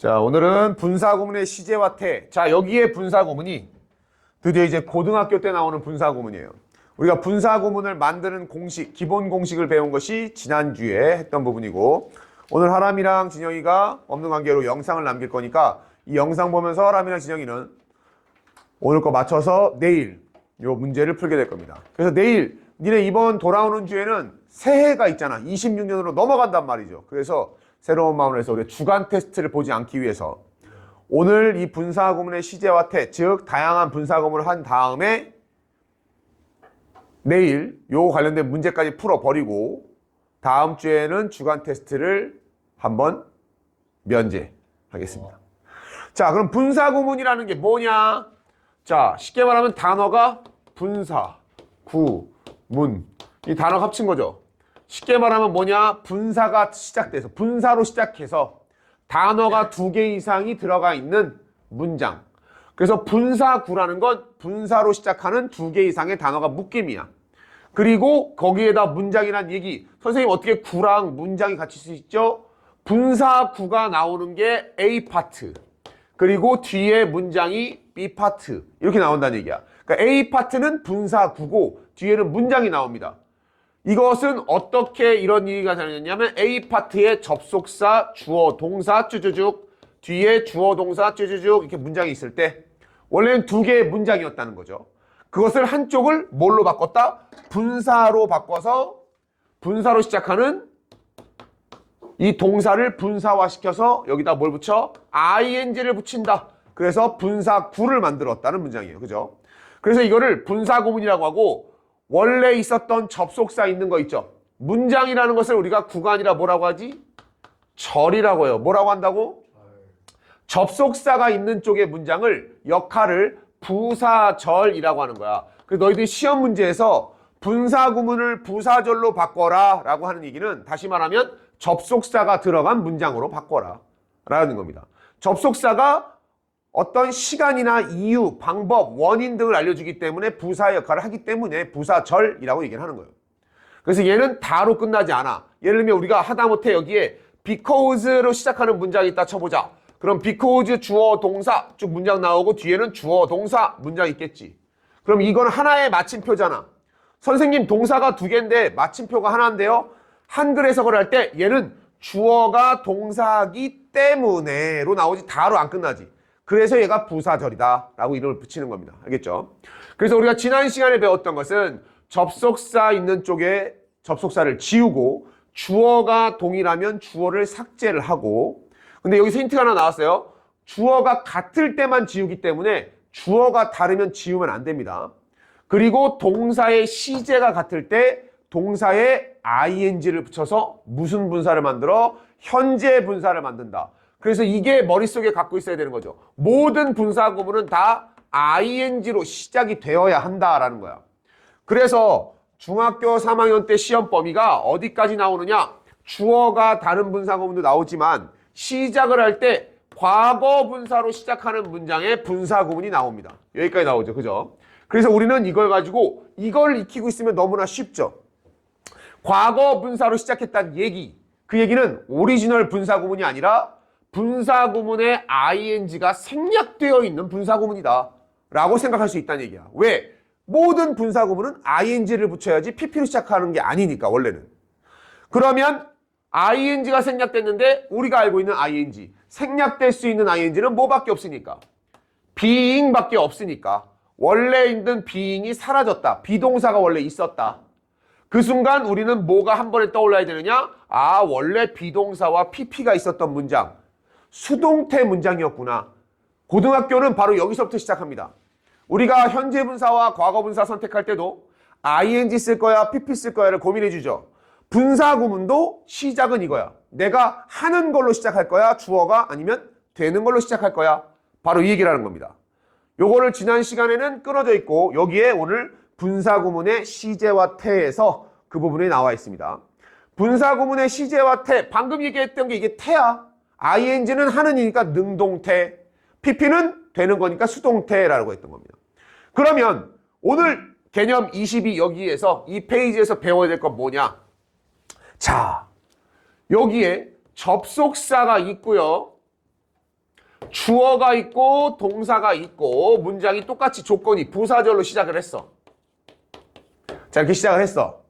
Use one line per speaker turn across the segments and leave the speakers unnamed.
자, 오늘은 분사구문의 시제와 태. 자, 여기에 분사구문이 드디어 이제 고등학교 때 나오는 분사구문이에요. 우리가 분사구문을 만드는 공식, 기본 공식을 배운 것이 지난주에 했던 부분이고, 오늘 하람이랑 진영이가 없는 관계로 영상을 남길 거니까 이 영상 보면서 하람이랑 진영이는 오늘 거 맞춰서 내일 요 문제를 풀게 될 겁니다. 그래서 내일 니네 이번 돌아오는 주에는 새해가 있잖아. 26년으로 넘어간단 말이죠. 그래서 새로운 마음으로 해서 우리 주간 테스트를 보지 않기 위해서 오늘 이 분사구문의 시제와 태, 즉 다양한 분사구문을 한 다음에 내일 요 관련된 문제까지 풀어버리고 다음 주에는 주간 테스트를 한번 면제하겠습니다. 자, 그럼 분사구문이라는 게 뭐냐? 자, 쉽게 말하면 단어가 분사, 구, 문. 이 단어가 합친 거죠. 쉽게 말하면 뭐냐? 분사가 시작돼서, 분사로 시작해서 단어가 2개 이상이 들어가 있는 문장. 그래서 분사구라는 건 분사로 시작하는 2개 이상의 단어가 묶임이야. 그리고 거기에다 문장이란 얘기. 선생님 어떻게 구랑 문장이 같이 쓸 수 있죠? 분사구가 나오는 게 A 파트. 그리고 뒤에 문장이 B 파트. 이렇게 나온다는 얘기야. 그러니까 A 파트는 분사구고 뒤에는 문장이 나옵니다. 이것은 어떻게 이런 얘기가 되느냐면 A 파트에 접속사, 주어, 동사, 쭈쭈죽 뒤에 주어, 동사, 쭈쭈죽 이렇게 문장이 있을 때 원래는 2개의 문장이었다는 거죠. 그것을 한쪽을 뭘로 바꿨다? 분사로 바꿔서 분사로 시작하는 이 동사를 분사화시켜서 여기다 뭘 붙여? ing를 붙인다. 그래서 분사구를 만들었다는 문장이에요. 그죠? 그래서 이거를 분사구문이라고 하고 원래 있었던 접속사 있는 거 있죠? 문장이라는 것을 우리가 구가 아니라 뭐라고 하지? 절이라고 해요. 뭐라고 한다고? 접속사가 있는 쪽의 문장을 역할을 부사절이라고 하는 거야. 그래서 너희들이 시험 문제에서 분사구문을 부사절로 바꿔라 라고 하는 얘기는 다시 말하면 접속사가 들어간 문장으로 바꿔라 라는 겁니다. 접속사가 어떤 시간이나 이유, 방법, 원인 등을 알려주기 때문에 부사의 역할을 하기 때문에 부사절이라고 얘기를 하는 거예요. 그래서 얘는 다로 끝나지 않아. 예를 들면 우리가 하다못해 여기에 because로 시작하는 문장이 있다 쳐보자. 그럼 because 주어, 동사 쭉 문장 나오고 뒤에는 주어, 동사 문장 있겠지. 그럼 이건 하나의 마침표잖아. 선생님 동사가 2개인데 마침표가 하나인데요. 한글 해석을 할 때 얘는 주어가 동사기 때문에로 나오지 다로 안 끝나지. 그래서 얘가 부사절이다 라고 이름을 붙이는 겁니다. 알겠죠? 그래서 우리가 지난 시간에 배웠던 것은 접속사 있는 쪽에 접속사를 지우고 주어가 동일하면 주어를 삭제를 하고 근데 여기서 힌트가 하나 나왔어요. 주어가 같을 때만 지우기 때문에 주어가 다르면 지우면 안 됩니다. 그리고 동사의 시제가 같을 때 동사에 ing를 붙여서 무슨 분사를 만들어? 현재 분사를 만든다. 그래서 이게 머릿속에 갖고 있어야 되는 거죠. 모든 분사구문은 다 ing로 시작이 되어야 한다라는 거야. 그래서 중학교 3학년 때 시험 범위가 어디까지 나오느냐? 주어가 다른 분사구문도 나오지만 시작을 할 때 과거 분사로 시작하는 문장에 분사구문이 나옵니다. 여기까지 나오죠. 그죠? 그래서 우리는 이걸 가지고 이걸 익히고 있으면 너무나 쉽죠. 과거 분사로 시작했다는 얘기. 그 얘기는 오리지널 분사구문이 아니라 분사구문에 ing가 생략되어 있는 분사구문이다 라고 생각할 수 있다는 얘기야. 왜? 모든 분사구문은 ing를 붙여야지 pp로 시작하는 게 아니니까 원래는. 그러면 ing가 생략됐는데 우리가 알고 있는 ing 생략될 수 있는 ing는 뭐밖에 없으니까? being밖에 없으니까 원래 있는 being이 사라졌다. 비동사가 원래 있었다. 그 순간 우리는 뭐가 한 번에 떠올라야 되느냐? 아, 원래 비동사와 pp가 있었던 문장 수동태 문장이었구나. 고등학교는 바로 여기서부터 시작합니다. 우리가 현재 분사와 과거 분사 선택할 때도 ing 쓸 거야, pp 쓸 거야를 고민해 주죠. 분사 구문도 시작은 이거야. 내가 하는 걸로 시작할 거야, 주어가 아니면 되는 걸로 시작할 거야. 바로 이 얘기를 하는 겁니다. 요거를 지난 시간에는 끊어져 있고 여기에 오늘 분사 구문의 시제와 태에서 그 부분이 나와 있습니다. 분사 구문의 시제와 태, 방금 얘기했던 게 이게 태야. ing는 하는이니까 능동태, pp는 되는 거니까 수동태라고 했던 겁니다. 그러면 오늘 개념 22 여기에서 이 페이지에서 배워야 될 건 뭐냐? 자, 여기에 접속사가 있고요. 주어가 있고 동사가 있고 문장이 똑같이 조건이 부사절로 시작을 했어. 자, 이렇게 시작을 했어.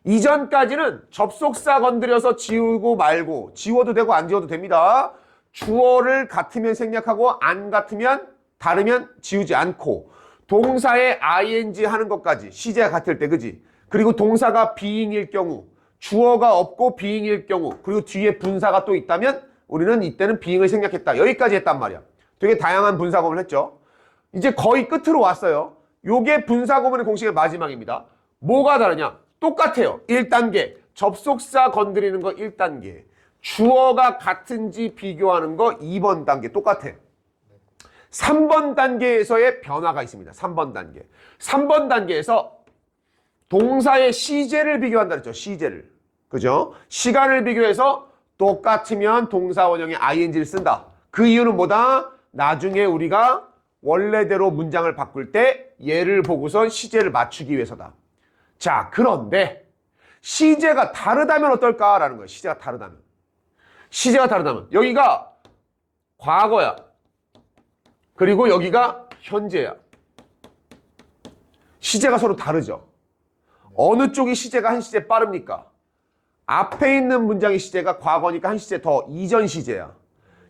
이전까지는 접속사 건드려서 지우고 말고, 지워도 되고 안 지워도 됩니다. 주어를 같으면 생략하고 안 같으면 다르면 지우지 않고, 동사에 ing 하는 것까지 시제가 같을 때, 그지? 그리고 동사가 being일 경우, 주어가 없고 being일 경우, 그리고 뒤에 분사가 또 있다면 우리는 이때는 being을 생략했다. 여기까지 했단 말이야. 되게 다양한 분사구문을 했죠. 이제 거의 끝으로 왔어요. 요게 분사구문의 공식의 마지막입니다. 뭐가 다르냐? 똑같아요. 1단계. 접속사 건드리는 거 1단계. 주어가 같은지 비교하는 거 2번 단계. 똑같아. 3번 단계에서의 변화가 있습니다. 3번 단계. 3번 단계에서 동사의 시제를 비교한다 그랬죠. 시제를. 그죠? 시간을 비교해서 똑같으면 동사 원형에 ing를 쓴다. 그 이유는 뭐다? 나중에 우리가 원래대로 문장을 바꿀 때 얘를 보고선 시제를 맞추기 위해서다. 자, 그런데 시제가 다르다면 어떨까라는 거예요. 시제가 다르다면. 시제가 다르다면. 여기가 과거야. 그리고 여기가 현재야. 시제가 서로 다르죠. 어느 쪽이 시제가 한 시제 빠릅니까? 앞에 있는 문장의 시제가 과거니까 한 시제 더 이전 시제야.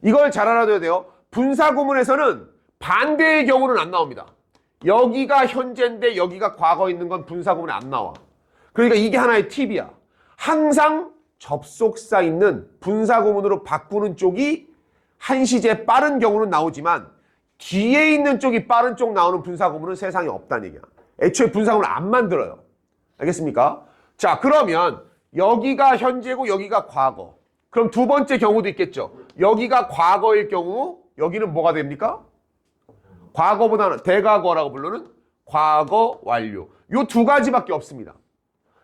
이걸 잘 알아둬야 돼요. 분사구문에서는 반대의 경우는 안 나옵니다. 여기가 현재인데 여기가 과거에 있는 건 분사구문에 안 나와. 그러니까 이게 하나의 팁이야. 항상 접속사 있는 분사구문으로 바꾸는 쪽이 한 시제 빠른 경우는 나오지만 뒤에 있는 쪽이 빠른 쪽 나오는 분사구문은 세상에 없다는 얘기야. 애초에 분사구문을 안 만들어요. 알겠습니까? 자, 그러면 여기가 현재고 여기가 과거. 그럼 두 번째 경우도 있겠죠. 여기가 과거일 경우 여기는 뭐가 됩니까? 과거보다는 대과거라고 부르는 과거 완료. 요 두 가지밖에 없습니다.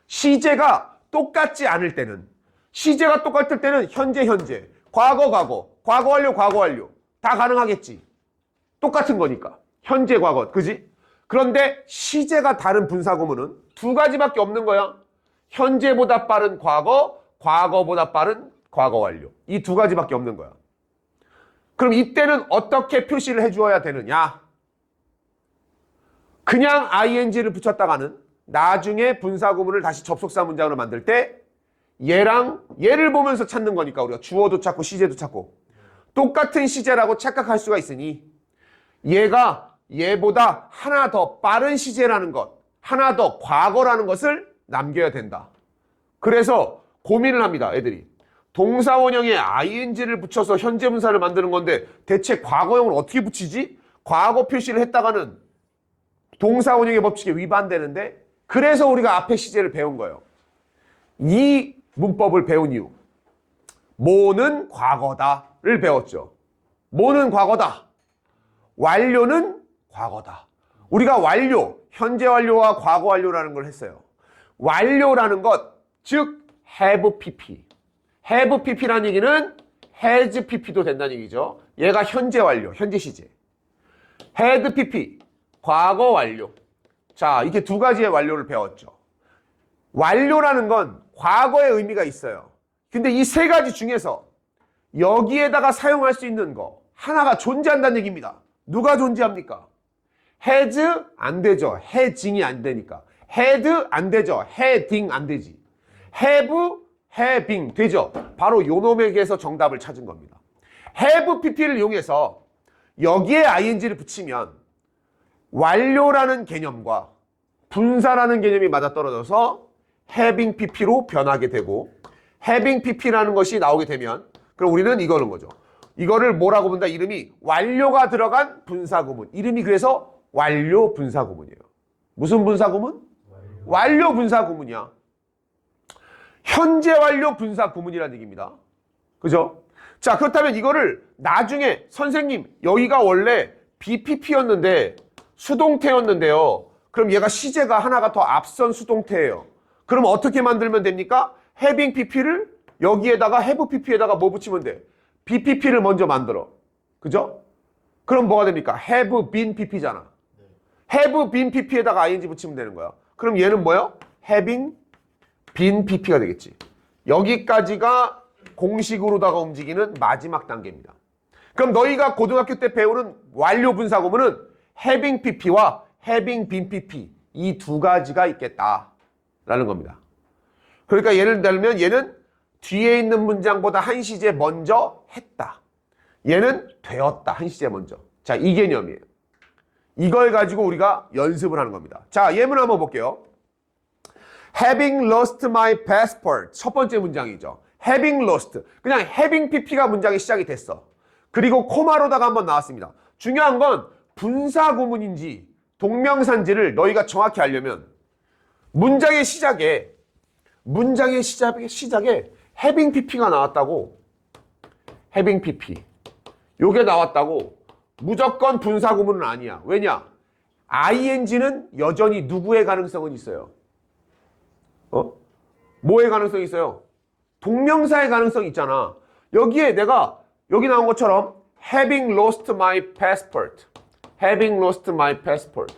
시제가 똑같지 않을 때는, 시제가 똑같을 때는 현재 현재, 과거 과거, 과거 완료 과거 완료 다 가능하겠지. 똑같은 거니까. 현재 과거, 그지? 그런데 시제가 다른 분사구문은 두 가지밖에 없는 거야. 현재보다 빠른 과거, 과거보다 빠른 과거 완료. 이 두 가지밖에 없는 거야. 그럼 이때는 어떻게 표시를 해주어야 되느냐? 그냥 ing를 붙였다가는 나중에 분사구문을 다시 접속사 문장으로 만들 때 얘랑 얘를 보면서 찾는 거니까 우리가 주어도 찾고 시제도 찾고 똑같은 시제라고 착각할 수가 있으니 얘가 얘보다 하나 더 빠른 시제라는 것, 하나 더 과거라는 것을 남겨야 된다. 그래서 고민을 합니다, 애들이. 동사 원형에 ing를 붙여서 현재 분사를 만드는 건데 대체 과거형을 어떻게 붙이지? 과거 표시를 했다가는 동사 원형의 법칙에 위반되는데 그래서 우리가 앞에 시제를 배운 거예요. 이 문법을 배운 이유. 뭐는 과거다를 배웠죠. 뭐는 과거다. 완료는 과거다. 우리가 완료, 현재 완료와 과거 완료라는 걸 했어요. 완료라는 것, 즉 have pp. have pp라는 얘기는 has pp도 된다는 얘기죠. 얘가 현재 완료, 현재 시제. had pp, 과거 완료. 자, 이렇게 두 가지의 완료를 배웠죠. 완료라는 건 과거의 의미가 있어요. 근데 이 세 가지 중에서 여기에다가 사용할 수 있는 거 하나가 존재한다는 얘기입니다. 누가 존재합니까? has 안 되죠. hasing이 안 되니까. had 안 되죠. heading 안 되지. have, having 되죠. 바로 요놈에게서 정답을 찾은 겁니다. have pp를 이용해서 여기에 ing를 붙이면 완료라는 개념과 분사라는 개념이 맞아떨어져서 having pp로 변하게 되고 having pp라는 것이 나오게 되면 그럼 우리는 이거는 거죠. 이거를 뭐라고 본다? 이름이 완료가 들어간 분사구문. 이름이 그래서 완료 분사구문이에요. 무슨 분사구문? 완료 분사구문이야. 현재 완료 분사구문이라는 얘기입니다. 그죠? 자, 그렇다면 이거를 나중에 선생님 여기가 원래 BPP였는데 수동태였는데요. 그럼 얘가 시제가 하나가 더 앞선 수동태예요. 그럼 어떻게 만들면 됩니까? having pp를 여기에다가 have pp에다가 뭐 붙이면 돼? BPP를 먼저 만들어. 그죠? 그럼 뭐가 됩니까? have been pp잖아. have been pp에다가 ing 붙이면 되는 거야. 그럼 얘는 뭐예요? having been pp가 되겠지. 여기까지가 공식으로다가 움직이는 마지막 단계입니다. 그럼 너희가 고등학교 때 배우는 완료 분사구문은 having pp와 having been pp 이 두 가지가 있겠다라는 겁니다. 그러니까 예를 들면 얘는 뒤에 있는 문장보다 한 시제 먼저 했다. 얘는 되었다. 한 시제 먼저. 자, 이 개념이에요. 이걸 가지고 우리가 연습을 하는 겁니다. 자, 예문 한번 볼게요. Having lost my passport. 첫 번째 문장이죠. Having lost. 그냥 having pp가 문장이 시작이 됐어. 그리고 코마로다가 한번 나왔습니다. 중요한 건 분사 구문인지 동명사인지를 너희가 정확히 알려면 문장의 시작에 having pp가 나왔다고. having pp. 요게 나왔다고. 무조건 분사 구문은 아니야. 왜냐? ing는 여전히 누구의 가능성은 있어요? 뭐의 가능성이 있어요? 동명사의 가능성이 있잖아. 여기에 내가 여기 나온 것처럼 having lost my passport. having lost my passport.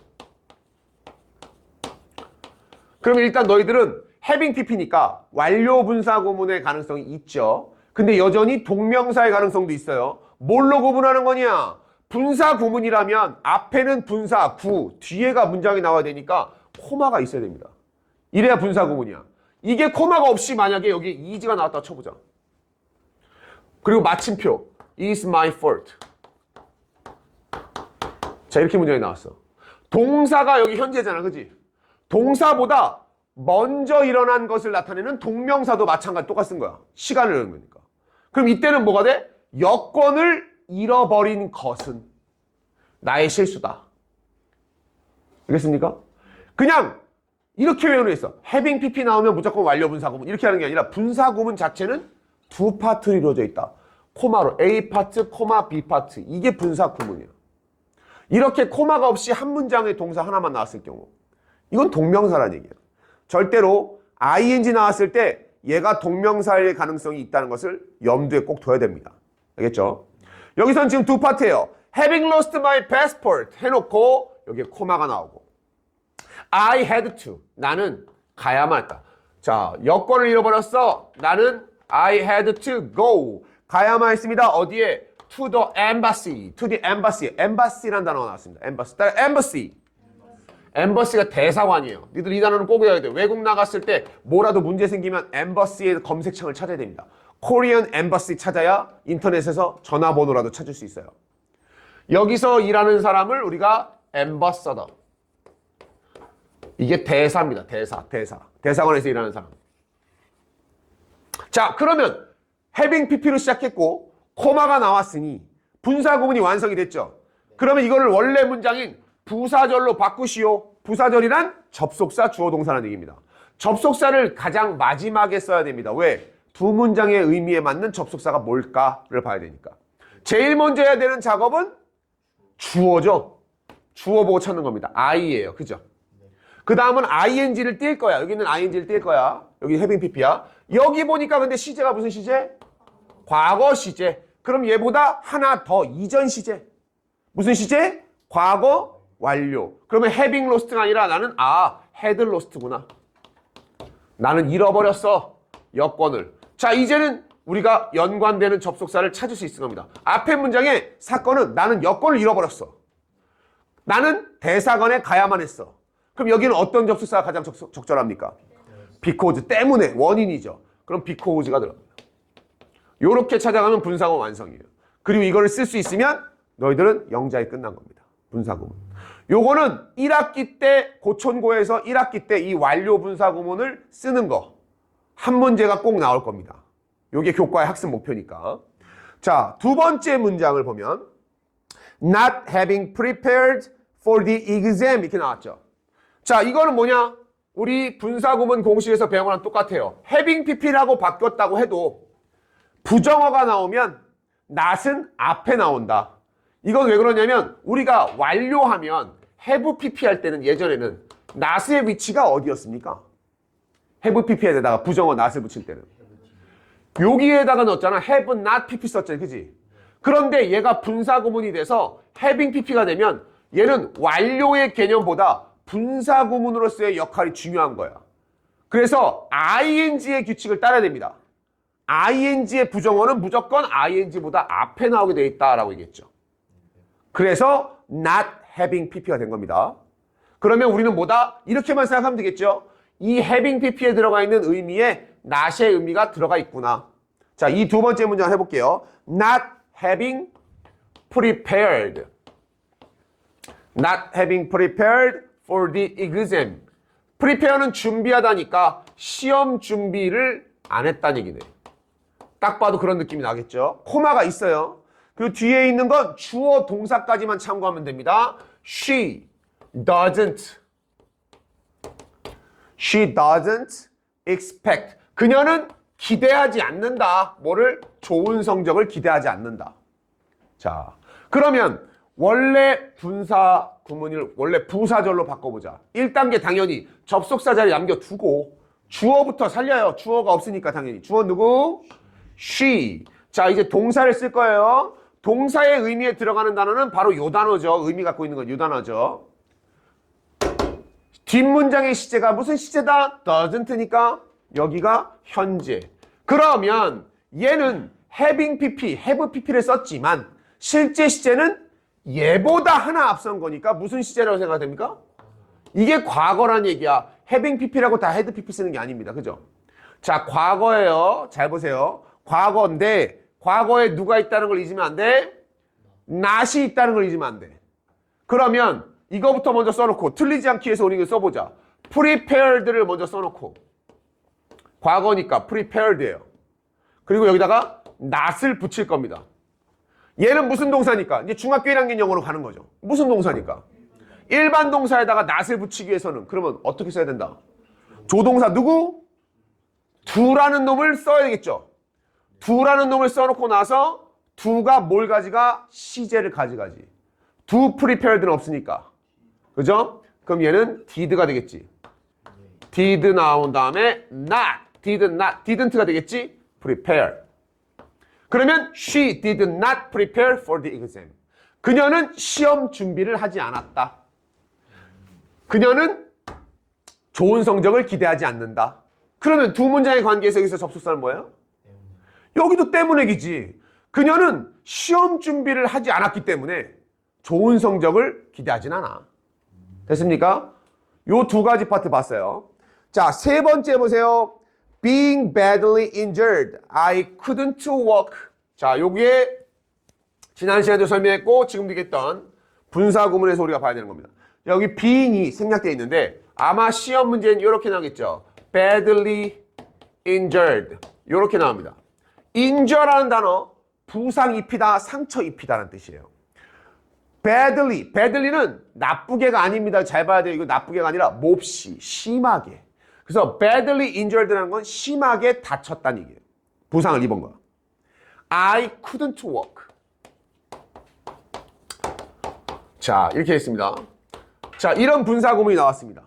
그럼 일단 너희들은 having pp니까 완료 분사 구문의 가능성이 있죠. 근데 여전히 동명사의 가능성도 있어요. 뭘로 구분하는 거냐? 분사 구문이라면 앞에는 분사, 구, 뒤에가 문장이 나와야 되니까 코마가 있어야 됩니다. 이래야 분사 구문이야. 이게 코마가 없이 만약에 여기 is가 나왔다 쳐보자. 그리고 마침표 is my fault. 자, 이렇게 문장이 나왔어. 동사가 여기 현재잖아, 그지? 동사보다 먼저 일어난 것을 나타내는 동명사도 마찬가지 똑같은 거야. 시간을 넣는 거니까. 그럼 이때는 뭐가 돼? 여권을 잃어버린 것은 나의 실수다. 알겠습니까? 그냥 이렇게 외우는 게 있어. having pp 나오면 무조건 완료 분사구문. 이렇게 하는 게 아니라 분사구문 자체는 두 파트로 이루어져 있다. 코마로 A 파트, 코마 B 파트. 이게 분사구문이야. 이렇게 코마가 없이 한 문장의 동사 하나만 나왔을 경우 이건 동명사라는 얘기예요. 절대로 ing 나왔을 때 얘가 동명사일 가능성이 있다는 것을 염두에 꼭 둬야 됩니다. 알겠죠? 여기선 지금 두 파트예요. Having lost my passport 해놓고 여기에 코마가 나오고 I had to. 나는 가야만 했다. 자, 여권을 잃어버렸어. 나는 I had to go. 가야만 했습니다. 어디에? To the embassy. To the embassy. embassy라는 단어가 나왔습니다. embassy. embassy. embassy가 대사관이에요. 니들 이 단어는 꼭 외워야 돼. 외국 나갔을 때 뭐라도 문제 생기면 embassy의 검색창을 찾아야 됩니다. Korean embassy 찾아야 인터넷에서 전화번호라도 찾을 수 있어요. 여기서 일하는 사람을 우리가 ambassador. 이게 대사입니다. 대사. 대사관에서 일하는 사람. 자, 그러면 having pp로 시작했고 코마가 나왔으니 분사 구문이 완성이 됐죠. 그러면 이거를 원래 문장인 부사절로 바꾸시오. 부사절이란 접속사 주어 동사라는 얘기입니다. 접속사를 가장 마지막에 써야 됩니다. 왜? 두 문장의 의미에 맞는 접속사가 뭘까를 봐야 되니까. 제일 먼저 해야 되는 작업은 주어죠. 주어 보고 찾는 겁니다. I예요. 그죠? 그 다음은 ing를 띌 거야. 여기는 ing를 띌 거야. 여기 having pp야. 여기 보니까 근데 시제가 무슨 시제? 과거 시제. 그럼 얘보다 하나 더 이전 시제. 무슨 시제? 과거 완료. 그러면 having lost가 아니라 나는 had lost구나. 나는 잃어버렸어. 여권을. 자, 이제는 우리가 연관되는 접속사를 찾을 수 있을 겁니다. 앞에 문장에 사건은 나는 여권을 잃어버렸어. 나는 대사관에 가야만 했어. 그럼 여기는 어떤 접속사가 가장 적절합니까? because, 때문에, 원인이죠. 그럼 because가 들어갑니다. 요렇게 찾아가면 분사구문 완성이에요. 그리고 이거를 쓸 수 있으면 너희들은 영작이 끝난 겁니다. 분사구문. 요거는 1학기 때 고촌고에서 1학기 때 이 완료 분사구문을 쓰는 거 한 문제가 꼭 나올 겁니다. 요게 교과의 학습 목표니까. 자, 두 번째 문장을 보면 not having prepared for the exam 이렇게 나왔죠. 자, 이거는 뭐냐? 우리 분사구문 공식에서 배운 거랑 똑같아요. having pp라고 바뀌었다고 해도 부정어가 나오면 not은 앞에 나온다. 이건 왜 그러냐면 우리가 완료하면 have pp 할 때는 예전에는 not의 위치가 어디였습니까? have pp에다가 부정어 not을 붙일 때는 여기에다가 넣었잖아. have not pp 썼잖아. 그지? 그런데 얘가 분사구문이 돼서 having pp가 되면 얘는 완료의 개념보다 분사구문으로서의 역할이 중요한 거야. 그래서 ing의 규칙을 따라야 됩니다. ing의 부정어는 무조건 ing보다 앞에 나오게 돼 있다라고 얘기했죠. 그래서 not having pp가 된 겁니다. 그러면 우리는 뭐다? 이렇게만 생각하면 되겠죠. 이 having pp에 들어가 있는 의미에 not의 의미가 들어가 있구나. 자, 이 두 번째 문장 해볼게요. not having prepared. not having prepared for the exam. prepare는 준비하다니까 시험 준비를 안 했다는 얘기네. 딱 봐도 그런 느낌이 나겠죠. 코마가 있어요. 그 뒤에 있는 건 주어 동사까지만 참고하면 됩니다. She doesn't expect. 그녀는 기대하지 않는다. 뭐를? 좋은 성적을 기대하지 않는다. 자, 그러면 원래 분사 구문을 원래 부사절로 바꿔보자. 1단계 당연히 접속사 자리 남겨두고 주어부터 살려요. 주어가 없으니까 당연히. 주어 누구? She. 자, 이제 동사를 쓸 거예요. 동사의 의미에 들어가는 단어는 바로 요 단어죠. 의미 갖고 있는 건 요 단어죠. 뒷문장의 시제가 무슨 시제다? doesn't니까 여기가 현재. 그러면 얘는 having pp, have pp를 썼지만 실제 시제는 얘보다 하나 앞선 거니까 무슨 시제라고 생각됩니까? 이게 과거란 얘기야. having pp라고 다 had pp 쓰는 게 아닙니다. 그죠? 자, 과거예요. 잘 보세요. 과거인데 과거에 누가 있다는 걸 잊으면 안 돼? not이 있다는 걸 잊으면 안 돼. 그러면 이거부터 먼저 써놓고 틀리지 않기 위해서 우리 이거 써보자. prepared를 먼저 써놓고 과거니까 prepared예요. 그리고 여기다가 not을 붙일 겁니다. 얘는 무슨 동사니까? 이제 중학교 1학년 영어로 가는 거죠. 무슨 동사니까? 일반 동사에다가 not을 붙이기 위해서는 그러면 어떻게 써야 된다? 조동사 누구? do라는 놈을 써야 되겠죠. do라는 놈을 써놓고 나서 do가 뭘 가지가? 시제를 가져가지. do prepared는 없으니까. 그죠? 그럼 얘는 did가 되겠지. did 나온 다음에 not, didn't가 되겠지? prepare. 그러면 she did not prepare for the exam. 그녀는 시험 준비를 하지 않았다. 그녀는 좋은 성적을 기대하지 않는다. 그러면 두 문장의 관계에서 여기서 접속사는 뭐예요? 여기도 때문에이지. 그녀는 시험 준비를 하지 않았기 때문에 좋은 성적을 기대하진 않아. 됐습니까? 요 두 가지 파트 봤어요. 자, 세 번째 보세요. Being badly injured. I couldn't walk. 자, 요게 지난 시간에도 설명했고 지금도 얘기했던 분사 구문에서 우리가 봐야 되는 겁니다. 여기 being이 생략되어 있는데 아마 시험 문제는 이렇게 나오겠죠. badly injured. 이렇게 나옵니다. injure라는 단어 부상 입히다, 상처 입히다라는 뜻이에요. badly는 나쁘게가 아닙니다. 잘 봐야 돼요. 이거 나쁘게가 아니라 몹시, 심하게. 그래서 badly injured라는 건 심하게 다쳤다는 얘기예요. 부상을 입은 거야. I couldn't walk. 자, 이렇게 했습니다. 자, 이런 분사 구문이 나왔습니다.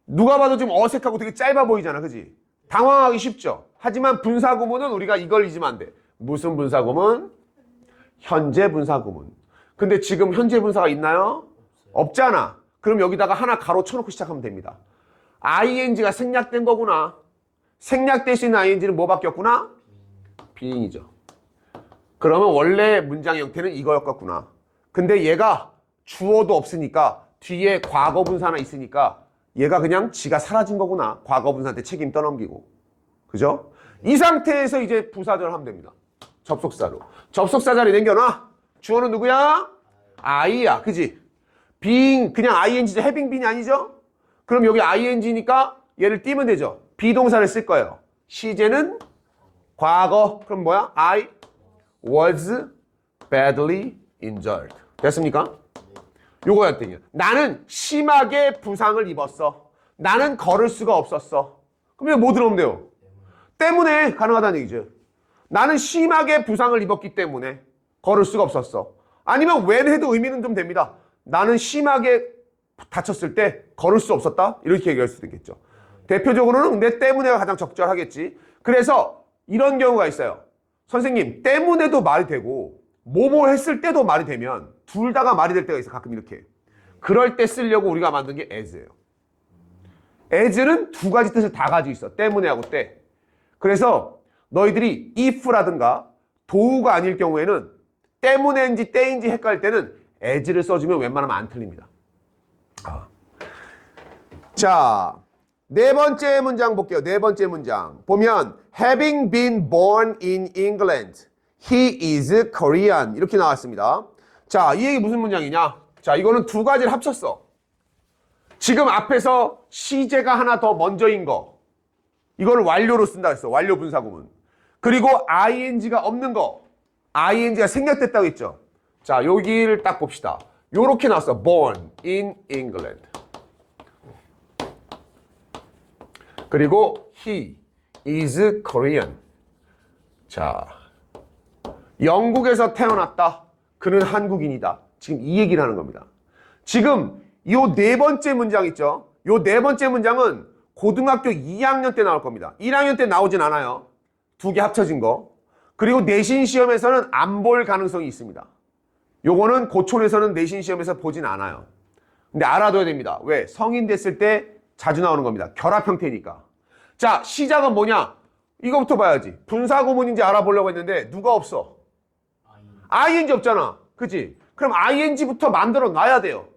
누가 봐도 좀 어색하고 되게 짧아 보이잖아. 그지? 당황하기 쉽죠? 하지만 분사 구문은 우리가 이걸 잊으면 안 돼. 무슨 분사 구문? 현재 분사 구문. 근데 지금 현재 분사가 있나요? 없잖아. 그럼 여기다가 하나 가로 쳐놓고 시작하면 됩니다. ing가 생략된 거구나. 생략될 수 있는 ing는 뭐 바뀌었구나? being이죠. 그러면 원래 문장 형태는 이거였겠구나. 근데 얘가 주어도 없으니까 뒤에 과거 분사나 있으니까 얘가 그냥 지가 사라진 거구나. 과거 분사한테 책임 떠넘기고. 그죠? 이 상태에서 이제 부사절 하면 됩니다. 접속사로. 접속사 자리 남겨놔. 주어는 누구야? I야. 그지? being, 그냥 ing죠. having been이 아니죠? 그럼 여기 ing니까 얘를 띄면 되죠. 비동사를 쓸 거예요. 시제는 과거. 그럼 뭐야? I was badly injured. 됐습니까? 요거야 때문에 나는 심하게 부상을 입었어. 나는 걸을 수가 없었어. 그럼 이거 뭐 들어오면 돼요? 때문에 가능하다는 얘기죠. 나는 심하게 부상을 입었기 때문에 걸을 수가 없었어. 아니면 when 해도 의미는 좀 됩니다. 나는 심하게 다쳤을 때 걸을 수 없었다? 이렇게 얘기할 수도 있겠죠. 대표적으로는 근데 때문에가 가장 적절하겠지. 그래서 이런 경우가 있어요. 선생님, 때문에도 말이 되고 뭐뭐 했을 때도 말이 되면 둘 다가 말이 될 때가 있어. 가끔 이렇게. 그럴 때 쓰려고 우리가 만든 게 as예요. as는 두 가지 뜻을 다 가지고 있어. 때문에 하고 때. 그래서 너희들이 if라든가 도우가 아닐 경우에는 때문에인지 때인지 헷갈릴 때는 as를 써주면 웬만하면 안 틀립니다. 자, 네 번째 문장 볼게요. 네 번째 문장 보면 having been born in England, he is Korean 이렇게 나왔습니다. 자, 이 얘기 무슨 문장이냐? 자, 이거는 두 가지를 합쳤어. 지금 앞에서 시제가 하나 더 먼저인 거, 이걸 완료로 쓴다 했어. 완료 분사구문. 그리고 ing가 없는 거, ing가 생략됐다고 했죠. 자, 여기를 딱 봅시다. 요렇게 나왔어. born in England. 그리고 he is Korean. 자, 영국에서 태어났다. 그는 한국인이다. 지금 이 얘기를 하는 겁니다. 지금 요 네 번째 문장 있죠? 요 네 번째 문장은 고등학교 2학년 때 나올 겁니다. 1학년 때 나오진 않아요. 두 개 합쳐진 거. 그리고 내신 시험에서는 안 볼 가능성이 있습니다. 요거는 고촌에서는 내신 시험에서 보진 않아요. 근데 알아둬야 됩니다. 왜? 성인 됐을 때 자주 나오는 겁니다. 결합 형태니까. 자, 시작은 뭐냐? 이거부터 봐야지. 분사구문인지 알아보려고 했는데 누가 없어? ing 없잖아. 그치? 그럼 ing부터 만들어 놔야 돼요.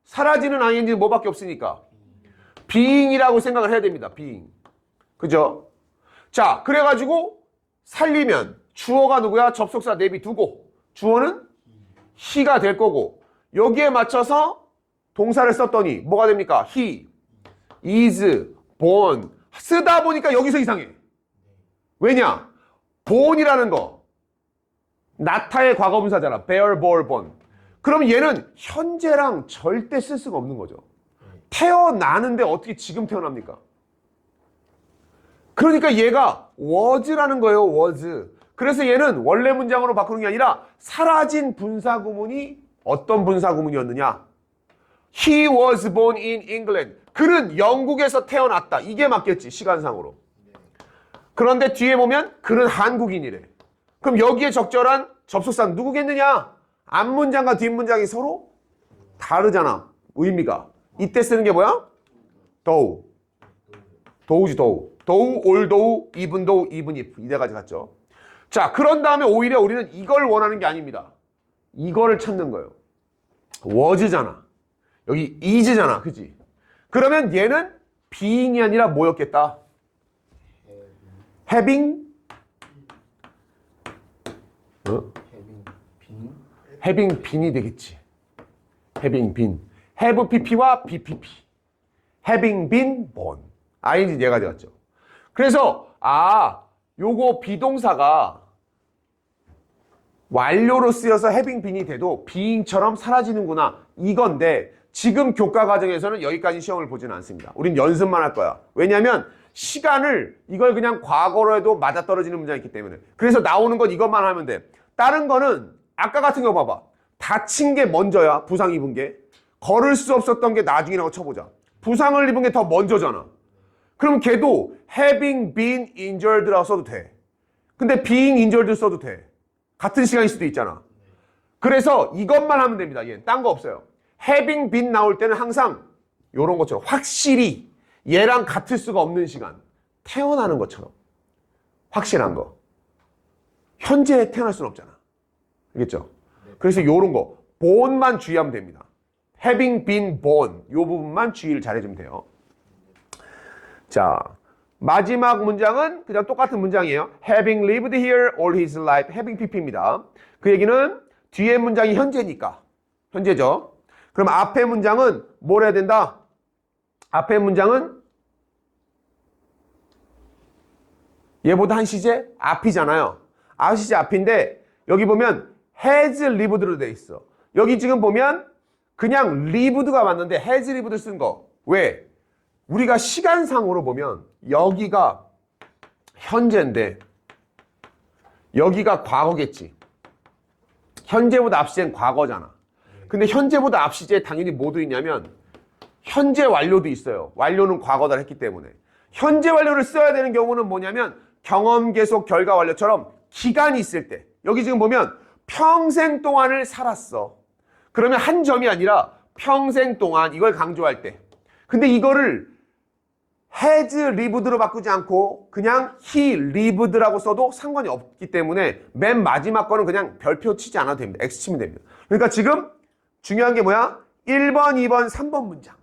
사라지는 ing는 뭐밖에 없으니까. being이라고 생각을 해야 됩니다. being. 그죠? 자, 그래가지고 살리면 주어가 누구야? 접속사 내비두고 주어는 he가 될 거고 여기에 맞춰서 동사를 썼더니 뭐가 됩니까? he is born. 쓰다 보니까 여기서 이상해. 왜냐? born이라는 거 나타의 과거분사잖아. bear, bore, born. 그럼 얘는 현재랑 절대 쓸 수가 없는 거죠. 태어나는데 어떻게 지금 태어납니까? 그러니까 얘가 was라는 거예요. was. 그래서 얘는 원래 문장으로 바꾸는 게 아니라 사라진 분사구문이 어떤 분사구문이었느냐? He was born in England. 그는 영국에서 태어났다. 이게 맞겠지, 시간상으로. 그런데 뒤에 보면 그는 한국인이래. 그럼 여기에 적절한 접속사는 누구겠느냐? 앞문장과 뒷문장이 서로 다르잖아. 의미가. 이때 쓰는 게 뭐야? though. though지, though. though, although, even though, even if. 이 네 가지 같죠? 자, 그런 다음에 오히려 우리는 이걸 원하는 게 아닙니다. 이거를 찾는 거예요. was잖아. 여기 is잖아. 그치? 그러면 얘는 being이 아니라 뭐였겠다? having having been이 되겠지. having been. have pp와 bpp. having been born. ing 얘가 되었죠. 그래서 요거 비동사가 완료로 쓰여서 having been이 돼도 being처럼 사라지는구나. 이건데 지금 교과 과정에서는 여기까지 시험을 보지는 않습니다. 우린 연습만 할 거야. 왜냐하면 시간을 이걸 그냥 과거로 해도 맞아떨어지는 문장이 있기 때문에. 그래서 나오는 건 이것만 하면 돼. 다른 거는 아까 같은 거 봐봐. 다친 게 먼저야. 부상 입은 게. 걸을 수 없었던 게 나중이라고 쳐보자. 부상을 입은 게 더 먼저잖아. 그럼 걔도 having been injured라고 써도 돼. 근데 being injured 써도 돼. 같은 시간일 수도 있잖아. 그래서 이것만 하면 됩니다. 얘는 딴 거 없어요. having been 나올 때는 항상 이런 것처럼 확실히 얘랑 같을 수가 없는 시간. 태어나는 것처럼. 확실한 거. 현재 태어날 수는 없잖아. 알겠죠? 그래서 이런 거. born만 주의하면 됩니다. having been born. 이 부분만 주의를 잘해주면 돼요. 자, 마지막 문장은 그냥 똑같은 문장이에요. having lived here all his life. having pp입니다. 그 얘기는 뒤에 문장이 현재니까. 현재죠. 그럼 앞에 문장은 뭘 해야 된다? 앞에 문장은 얘보다 한 시제 앞이잖아요. 시제 앞인데 여기 보면 has lived로 돼 있어. 여기 지금 보면 그냥 lived가 맞는데 has lived 쓴 거. 왜? 우리가 시간상으로 보면 여기가 현재인데 여기가 과거겠지. 현재보다 앞시제는 과거잖아. 근데 현재보다 앞시제에 당연히 뭐도 있냐면 현재 완료도 있어요. 완료는 과거다 했기 때문에. 현재 완료를 써야 되는 경우는 뭐냐면 경험 계속 결과 완료처럼 기간이 있을 때. 여기 지금 보면 평생 동안을 살았어. 그러면 한 점이 아니라 평생 동안 이걸 강조할 때. 근데 이거를 has lived로 바꾸지 않고 그냥 he lived라고 써도 상관이 없기 때문에 맨 마지막 거는 그냥 별표 치지 않아도 됩니다. X 치면 됩니다. 그러니까 지금 중요한 게 뭐야? 1번, 2번, 3번 문장.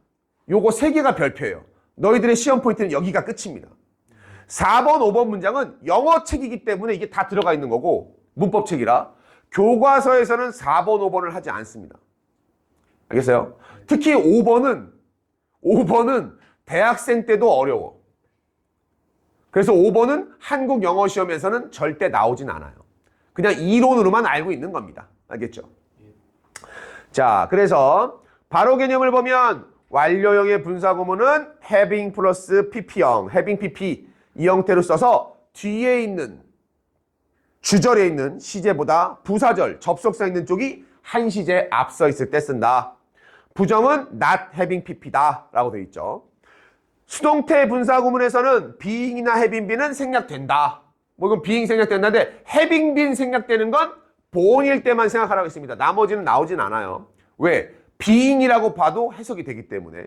요거 3개가 별표예요. 너희들의 시험 포인트는 여기가 끝입니다. 4번, 5번 문장은 영어책이기 때문에 이게 다 들어가 있는 거고 문법책이라 교과서에서는 4번, 5번을 하지 않습니다. 알겠어요? 특히 5번은 대학생 때도 어려워. 그래서 5번은 한국 영어 시험에서는 절대 나오진 않아요. 그냥 이론으로만 알고 있는 겁니다. 알겠죠? 자, 그래서 바로 개념을 보면 완료형의 분사구문은 having 플러스 pp형, having pp 이 형태로 써서 뒤에 있는 주절에 있는 시제보다 부사절, 접속사 있는 쪽이 한 시제 앞서 있을 때 쓴다. 부정은 not having pp다 라고 되어 있죠. 수동태 분사구문에서는 being이나 having be는 생략된다. 뭐 이건 being 생략된다는데 having been 생략되는 건 본일 때만 생각하라고 했습니다. 나머지는 나오진 않아요. 왜? being이라고 봐도 해석이 되기 때문에.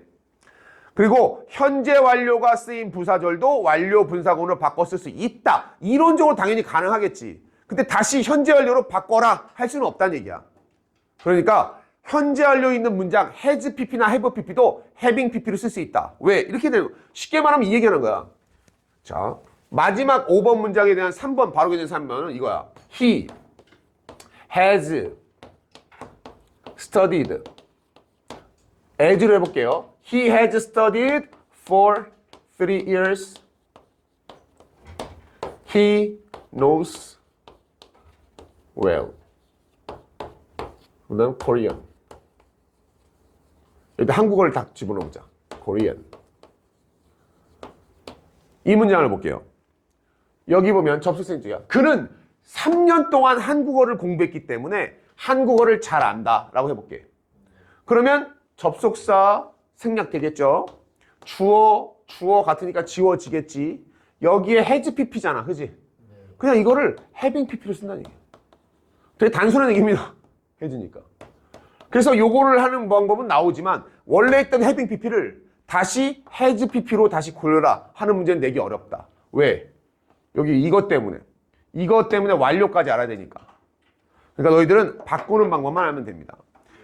그리고 현재 완료가 쓰인 부사절도 완료 분사구문으로 바꿔 쓸 수 있다. 이론적으로 당연히 가능하겠지. 근데 다시 현재 완료로 바꿔라 할 수는 없다는 얘기야. 그러니까 현재 완료 있는 문장 has pp나 have pp도 having pp로 쓸 수 있다. 왜? 이렇게 되고 쉽게 말하면 이 얘기하는 거야. 자, 마지막 5번 문장에 대한 3번 바로 개념 3번은 이거야. He has studied. as로 해볼게요. He has studied for 3 years. He knows well. 그 다음 Korean. 일단 한국어를 딱 집어넣어보자. Korean. 이 문장을 볼게요. 여기 보면 접속사인지야. 그는 3년 동안 한국어를 공부했기 때문에 한국어를 잘 안다 라고 해볼게. 그러면 접속사 생략되겠죠. 주어 같으니까 지워지겠지. 여기에 has pp잖아. 그지? 그냥 이거를 having pp로 쓴다는 얘기야. 되게 단순한 얘기입니다. 해주니까. 그래서 요거를 하는 방법은 나오지만 원래 있던 having pp를 다시 has pp로 다시 굴려라 하는 문제는 내기 어렵다. 왜? 여기 이것 때문에 완료까지 알아야 되니까. 그러니까 너희들은 바꾸는 방법만 알면 됩니다.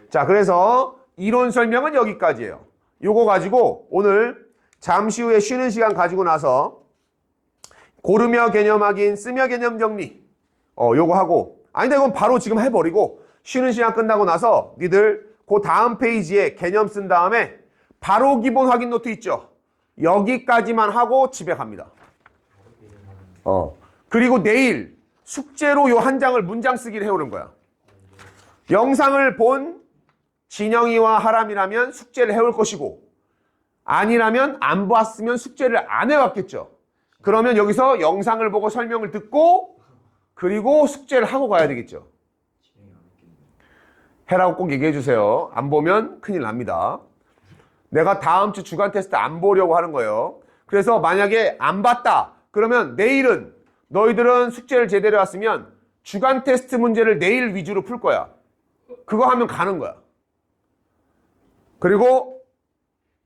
자, 그래서 이론 설명은 여기까지예요. 요거 가지고 오늘 잠시 후에 쉬는 시간 가지고 나서 고르며 개념 확인, 쓰며 개념 정리 요거 하고 아니다 이건 바로 지금 해버리고 쉬는 시간 끝나고 나서 니들 그 다음 페이지에 개념 쓴 다음에 바로 기본 확인 노트 있죠? 여기까지만 하고 집에 갑니다. 그리고 내일 숙제로 요 한 장을 문장 쓰기를 해오는 거야. 영상을 본 진영이와 하람이라면 숙제를 해올 것이고 아니라면 안 봤으면 숙제를 안 해왔겠죠. 그러면 여기서 영상을 보고 설명을 듣고 그리고 숙제를 하고 가야 되겠죠. 해라고 꼭 얘기해 주세요. 안 보면 큰일 납니다. 내가 다음 주 주간 테스트 안 보려고 하는 거예요. 그래서 만약에 안 봤다 그러면 내일은 너희들은 숙제를 제대로 했으면 주간 테스트 문제를 내일 위주로 풀 거야. 그거 하면 가는 거야. 그리고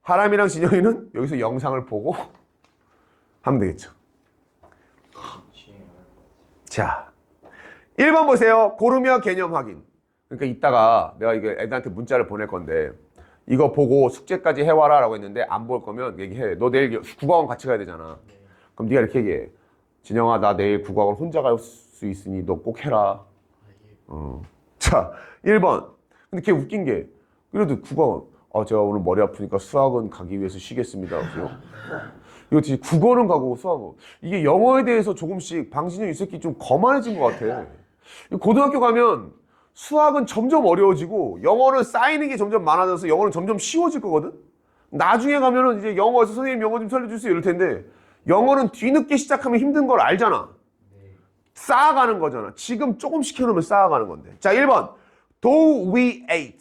하람이랑 진영이는 여기서 영상을 보고 하면 되겠죠. 자, 1번 보세요. 고르며 개념 확인. 그러니까 이따가 내가 이거 애들한테 문자를 보낼 건데 이거 보고 숙제까지 해와라 라고 했는데 안 볼 거면 얘기해. 너 내일 국어학원 같이 가야 되잖아. 그럼 네가 이렇게 얘기해. 진영아 나 내일 국어학원 혼자 갈 수 있으니 너 꼭 해라. 자, 1번. 근데 걔 웃긴 게 그래도 국어학원 제가 오늘 머리 아프니까 수학은 가기 위해서 쉬겠습니다. 이거 진짜 국어는 가고 수학은 이게 영어에 대해서 조금씩 방진영 이 새끼 좀 거만해진 것 같아. 고등학교 가면 수학은 점점 어려워지고 영어는 쌓이는 게 점점 많아져서 영어는 점점 쉬워질 거거든. 나중에 가면은 이제 영어에서 선생님 영어 좀 살려주세요 이럴 텐데 영어는 뒤늦게 시작하면 힘든 걸 알잖아. 쌓아가는 거잖아. 지금 조금씩 해놓으면 쌓아가는 건데. 자, 1번. Though we ate.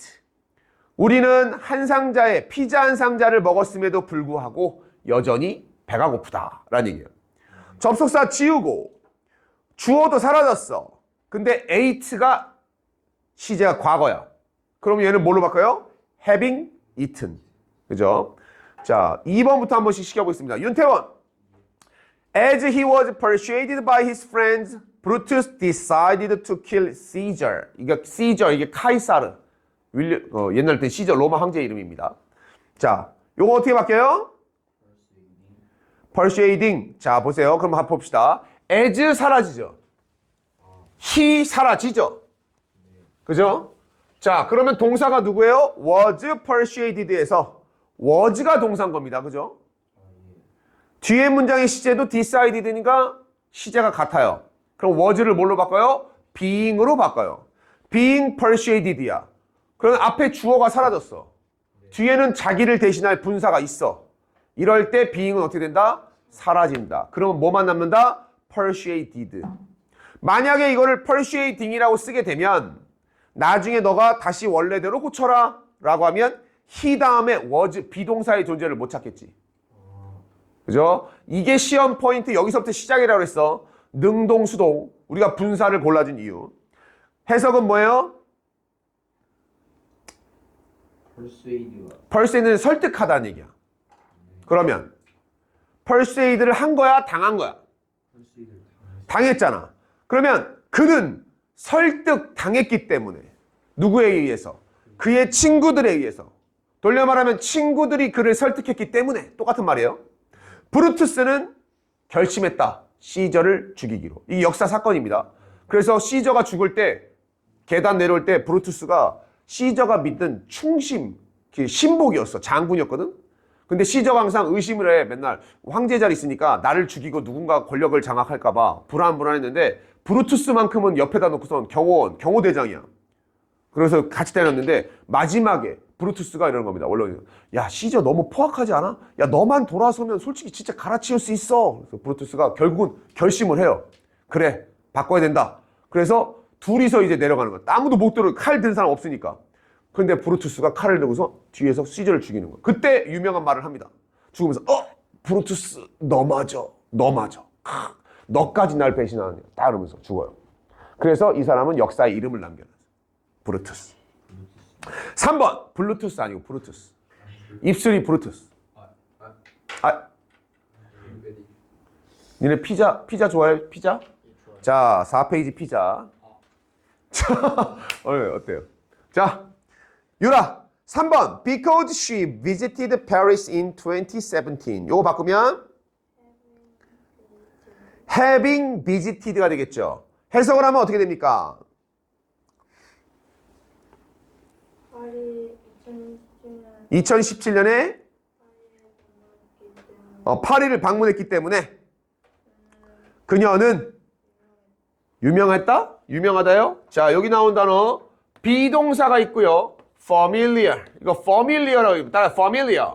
우리는 한 상자에 피자 한 상자를 먹었음에도 불구하고 여전히 배가 고프다 라는 얘기예요. 접속사 지우고 주어도 사라졌어. 근데 ate가 시제가 과거야. 그럼 얘는 뭘로 바꿔요? having eaten. 그죠? 자, 2번부터 한 번씩 시켜보겠습니다. 윤태원. As he was persuaded by his friends, Brutus decided to kill Caesar. 이게 Caesar, 이게 카이사르. 옛날 때 시저 로마 황제 이름입니다. 자, 요거 어떻게 바뀌어요? persuading. 자, 보세요. 그럼 한번 봅시다. as 사라지죠. he 사라지죠. 그죠? 자, 그러면 동사가 누구예요? was persuaded에서 was가 동사인 겁니다. 그죠? 뒤에 문장의 시제도 decided니까 시제가 같아요. 그럼 was를 뭘로 바꿔요? being으로 바꿔요. being persuaded야. 그럼 앞에 주어가 사라졌어. 뒤에는 자기를 대신할 분사가 있어. 이럴 때 being은 어떻게 된다? 사라진다. 그러면 뭐만 남는다? persuaded. 만약에 이거를 persuading이라고 쓰게 되면 나중에 너가 다시 원래대로 고쳐라 라고 하면 he 다음에 was 비동사의 존재를 못 찾겠지. 그죠? 이게 시험 포인트 여기서부터 시작이라고 했어. 능동, 수동. 우리가 분사를 골라준 이유. 해석은 뭐예요? persuade는 설득하다는 얘기야. 그러면 persuade를 한 거야? 당한 거야? 당했잖아. 그러면 그는 설득 당했기 때문에 누구에 의해서? 그의 친구들에 의해서. 돌려 말하면 친구들이 그를 설득했기 때문에 똑같은 말이에요. 브루투스는 결심했다. 시저를 죽이기로. 이 역사 사건입니다. 그래서 시저가 죽을 때 계단 내려올 때 브루투스가 시저가 믿던 충심, 신복이었어. 장군이었거든. 근데 시저가 항상 의심을 해. 맨날 황제 자리 있으니까 나를 죽이고 누군가 권력을 장악할까 봐 불안했는데 브루투스만큼은 옆에다 놓고선 경호대장이야. 그래서 같이 다녔는데 마지막에 브루투스가 이러는 겁니다. 원래 야 시저 너무 포악하지 않아? 야 너만 돌아서면 솔직히 진짜 갈아치울 수 있어. 그래서 브루투스가 결국은 결심을 해요. 그래 바꿔야 된다. 그래서 둘이서 이제 내려가는 거야. 아무도 못 들어. 칼 든 사람 없으니까. 그런데 브루투스가 칼을 들고서 뒤에서 시저를 죽이는 거야. 그때 유명한 말을 합니다. 죽으면서 브루투스 너 맞아. 너까지 날 배신하느냐. 딱 이러면서 죽어요. 그래서 이 사람은 역사에 이름을 남겨놨어요. 브루투스. 3번 블루투스 아니고 브루투스. 입술이 브루투스. 니네 피자 좋아해? 피자? 자 4페이지 피자. 자 어때요? 자 유라 3번 Because she visited Paris in 2017. 요거 바꾸면 having visited가 되겠죠. 해석을 하면 어떻게 됩니까?
파리
2017년에 파리를 방문했기 때문에 그녀는 유명했다? 유명하다요? 자 여기 나온 단어 비동사가 있고요. familiar. 이거 familiar라고 따라 familiar.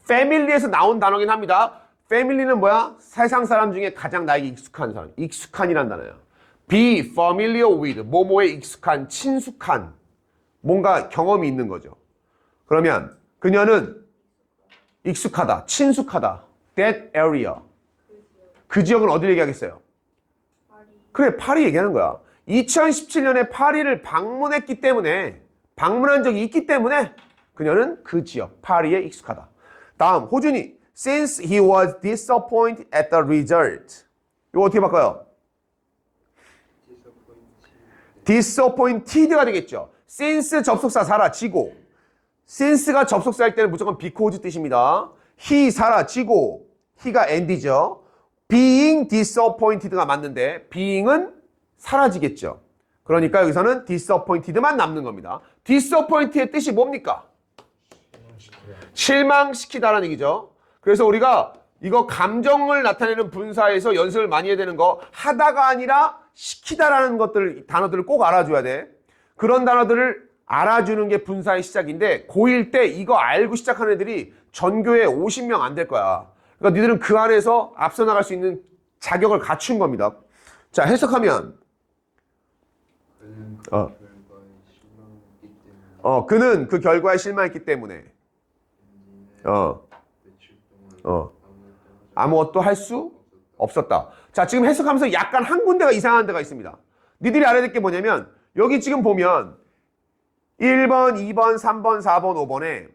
family에서 나온 단어긴 합니다. family는 뭐야? 세상 사람 중에 가장 나에게 익숙한 사람. 익숙한이란 단어예요. be familiar with. 뭐뭐에 익숙한, 친숙한. 뭔가 경험이 있는 거죠. 그러면 그녀는 익숙하다, 친숙하다. that area. 그 지역은 어디를 얘기하겠어요? 그래, 파리 얘기하는 거야. 2017년에 파리를 방문했기 때문에 방문한 적이 있기 때문에 그녀는 그 지역, 파리에 익숙하다. 다음, 호준이 Since he was disappointed at the result. 이거 어떻게 바꿔요? disappointed가 되겠죠. since 접속사 사라지고 since가 접속사일 때는 무조건 because 뜻입니다. he 사라지고 he가 and이죠. being disappointed가 맞는데 being은 사라지겠죠. 그러니까 여기서는 disappointed만 남는 겁니다. disappointed의 뜻이 뭡니까? 실망시키다라는 얘기죠. 그래서 우리가 이거 감정을 나타내는 분사에서 연습을 많이 해야 되는 거 하다가 아니라 시키다라는 것들 단어들을 꼭 알아줘야 돼. 그런 단어들을 알아주는 게 분사의 시작인데 고1 때 이거 알고 시작하는 애들이 전교에 50명 안 될 거야. 그러니까 니들은 그 안에서 앞서 나갈 수 있는 자격을 갖춘 겁니다. 자, 해석하면 그는 그 결과에 실망했기 때문에 아무것도 할 수 없었다. 자, 지금 해석하면서 약간 한 군데가 이상한 데가 있습니다. 니들이 알아야 될 게 뭐냐면 여기 지금 보면 1번, 2번, 3번, 4번, 5번에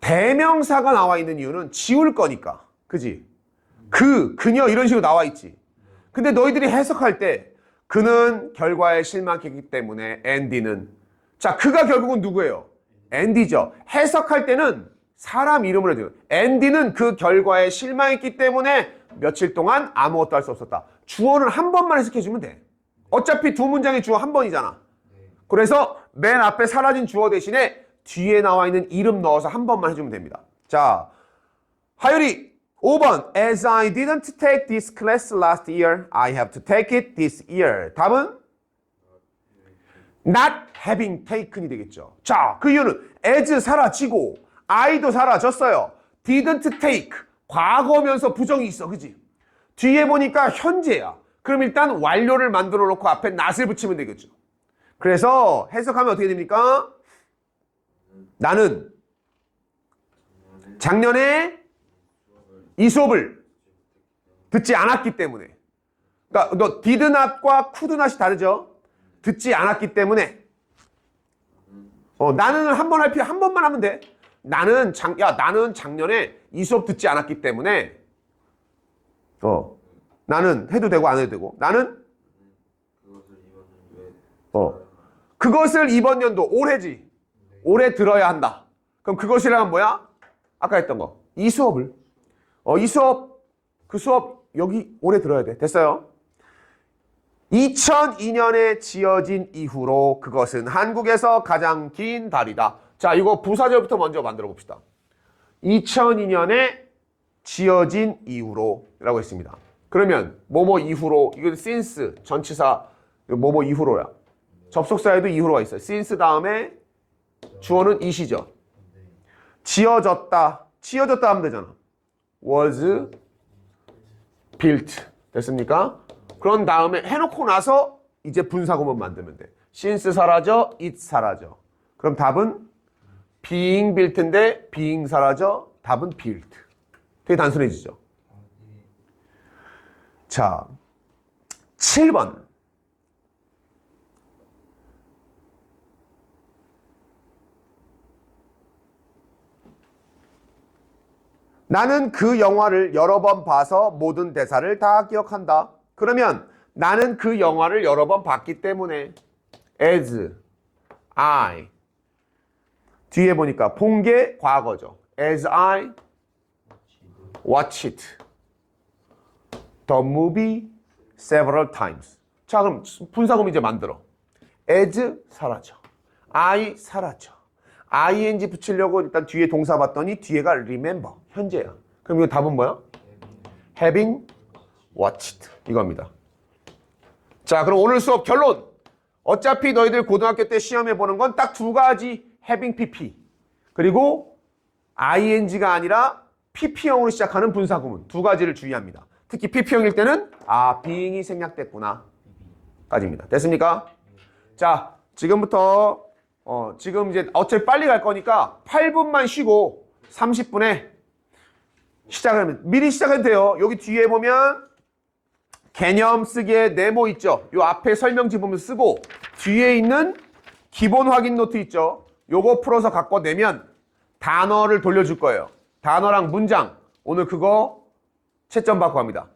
대명사가 나와 있는 이유는 지울 거니까. 그지? 그녀 이런 식으로 나와 있지. 근데 너희들이 해석할 때 그는 결과에 실망했기 때문에 앤디는 자, 그가 결국은 누구예요? 앤디죠. 해석할 때는 사람 이름으로 해줘요. 앤디는 그 결과에 실망했기 때문에 며칠 동안 아무것도 할 수 없었다. 주어는 한 번만 해석해주면 돼. 어차피 두 문장의 주어 한 번이잖아. 그래서 맨 앞에 사라진 주어 대신에 뒤에 나와 있는 이름 넣어서 한 번만 해주면 됩니다. 자, 하율이 5번 As I didn't take this class last year, I have to take it this year. 답은 not having taken이 되겠죠. 자, 그 이유는 as 사라지고 I도 사라졌어요. didn't take 과거면서 부정이 있어. 그지? 뒤에 보니까 현재야. 그럼 일단 완료를 만들어 놓고 앞에 not을 붙이면 되겠죠. 그래서 해석하면 어떻게 됩니까? 나는 작년에 이 수업을 듣지 않았기 때문에. 그러니까 너 did not과 could not이 다르죠? 듣지 않았기 때문에. 나는 한 번만 하면 돼. 나는 작년에 이 수업 듣지 않았기 때문에 나는 해도 되고 안 해도 되고 나는 그것을 이번 연도 올해지. 올해 들어야 한다. 그럼 그것이란 뭐야? 아까 했던 거. 이 수업을 그 수업 여기 올해 들어야 돼. 됐어요? 2002년에 지어진 이후로 그것은 한국에서 가장 긴 달이다. 자, 이거 부사절부터 먼저 만들어 봅시다. 2002년에 지어진 이후로 라고 했습니다. 그러면 뭐뭐 이후로, 이거 since 전치사 뭐뭐 이후로야. 접속사에도 이후로가 있어요. since 다음에 주어는 it이죠. 지어졌다 하면 되잖아. was built. 됐습니까? 그런 다음에 해놓고 나서 이제 분사구문 만들면 돼. since 사라져, it 사라져. 그럼 답은 being built인데 being 사라져, 답은 built. 되게 단순해지죠. 자, 7번. 나는 그 영화를 여러 번 봐서 모든 대사를 다 기억한다. 그러면 나는 그 영화를 여러 번 봤기 때문에 as I 뒤에 보니까 본 게 과거죠. as I watch it the movie several times. 자, 그럼 분사구문 이제 만들어. as 사라져. I 사라져. ing 붙이려고 일단 뒤에 동사 봤더니 뒤에가 remember. 현재야. 그럼 이거 답은 뭐야? having watched. 이겁니다. 자, 그럼 오늘 수업 결론. 어차피 너희들 고등학교 때 시험에 보는 건 딱 두 가지. having pp. 그리고 ing가 아니라 pp형으로 시작하는 분사구문. 두 가지를 주의합니다. 특히 pp형일 때는 being이 생략됐구나. 까지입니다. 됐습니까? 자, 지금부터 지금 이제 어차피 빨리 갈 거니까 8분만 쉬고 30분에 시작을 하면 미리 시작해도 돼요. 여기 뒤에 보면 개념 쓰기에 네모 있죠. 요 앞에 설명지 보면 쓰고 뒤에 있는 기본 확인 노트 있죠. 요거 풀어서 갖고 내면 단어를 돌려줄 거예요. 단어랑 문장. 오늘 그거 채점 받고 합니다.